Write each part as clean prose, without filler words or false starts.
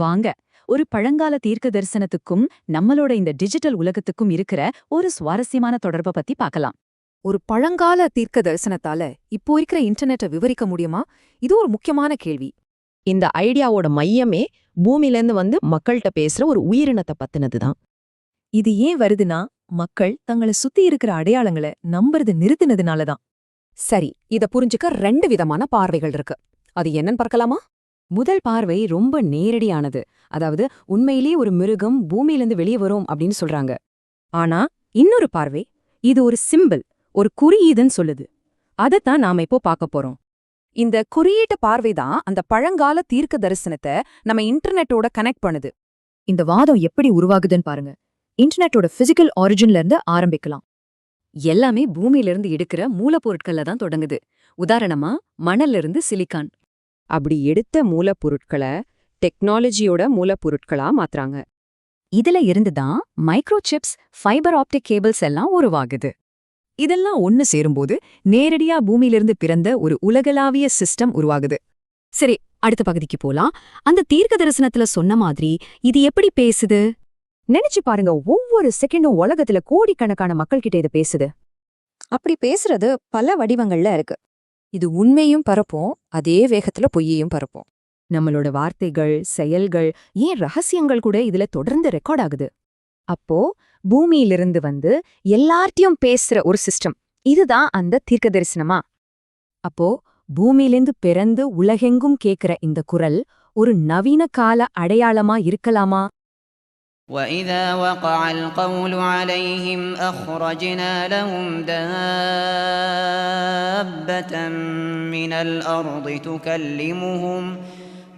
வாங்க, ஒரு பழங்கால தீர்க்க தரிசனத்துக்கும் நம்மளோட இந்த டிஜிட்டல் உலகத்துக்கும் இருக்கிற ஒரு சுவாரஸ்யமான தொடர்பை பத்தி பார்க்கலாம். ஒரு பழங்கால தீர்க்க தரிசனத்தால இப்போ இருக்கிற இன்டர்நெட்டை விவரிக்க முடியுமா? இது ஒரு முக்கியமான கேள்வி. இந்த ஐடியாவோட மையமே பூமியிலேருந்து வந்து மக்கள்கிட்ட பேசுற ஒரு உயிரினத்தை பத்தினதுதான். இது ஏன் வருதுன்னா, மக்கள் தங்களை சுத்தி இருக்கிற அடையாளங்களை நம்புறது நிறுத்தினதுனால தான். சரி, இத புரிஞ்சுக்க 2 விதமான பார்வைகள் இருக்கு. அது என்னன்னு பார்க்கலாமா? முதல் பார்வை ரொம்ப நேரடியானது. அதாவது உண்மையிலேயே ஒரு மிருகம் பூமியிலிருந்து வெளியே வரும் அப்படின்னு சொல்றாங்க. ஆனா இன்னொரு பார்வை, இது ஒரு சிம்பிள், ஒரு குறியீதுன்னு சொல்லுது. அதைத்தான் நாம இப்போ பார்க்க போறோம். இந்த குறியீட்டு பார்வைதான் அந்த பழங்கால தீர்க்க தரிசனத்தை நம்ம இன்டர்நெட்டோட கனெக்ட் பண்ணுது. இந்த வாதம் எப்படி உருவாகுதுன்னு பாருங்க. இன்டர்நெட்டோட பிசிக்கல் ஆரிஜின்ல இருந்து ஆரம்பிக்கலாம். எல்லாமே பூமியிலிருந்து எடுக்கிற மூலப்பொருட்கள்ல தான் தொடங்குது. உதாரணமா மணல்ல இருந்து சிலிக்கான். அப்படி எடுத்த மூலப்பொருட்களை டெக்னாலஜியோட மூலப்பொருட்களா மாத்துறாங்க. இதுல இருந்துதான் மைக்ரோசிப்ஸ், ஃபைபர் ஆப்டிக் கேபிள்ஸ் எல்லாம் உருவாகுது. இதெல்லாம் ஒன்னு சேரும்போது நேரடியா பூமியிலிருந்து பிறந்த ஒரு உலகளாவிய சிஸ்டம் உருவாகுது. சரி, அடுத்த பகுதிக்கு போலாம். அந்த தீர்க்க தரிசனத்துல சொன்ன மாதிரி இது எப்படி பேசுது? நினைச்சு பாருங்க, ஒவ்வொரு செகண்டும் உலகத்துல கோடிக்கணக்கான மக்கள் கிட்ட இது பேசுது. அப்படி பேசுறது பல வடிவங்கள்ல இருக்கு. இது உண்மையும் பரப்பும், அதே வேகத்துல பொய்யையும் பரப்பும். நம்மளோட வார்த்தைகள், செயல்கள், ஏன் ரகசியங்கள் கூட இதுல தொடர்ந்து ரெக்கார்ட் ஆகுது. அப்போ பூமியிலிருந்து வந்து எல்லார்ட்டையும் பேசுற ஒரு சிஸ்டம், இதுதான் அந்த தீர்க்க தரிசனமா? அப்போ பூமியிலிருந்து பிறந்து உலகெங்கும் கேக்குற இந்த குரல் ஒரு நவீன கால அடையாளமா இருக்கலாமா? وَإِذَا وَقَعَ الْقَوْلُ عَلَيْهِمْ أَخْرَجْنَا لَهُمْ دَابَّةً مِّنَ الْأَرْضِ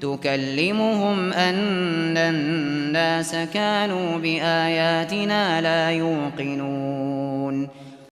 تُكَلِّمُهُمْ أَنَّ النَّاسَ كَانُوا بِآيَاتِنَا لَا يُوقِنُونَ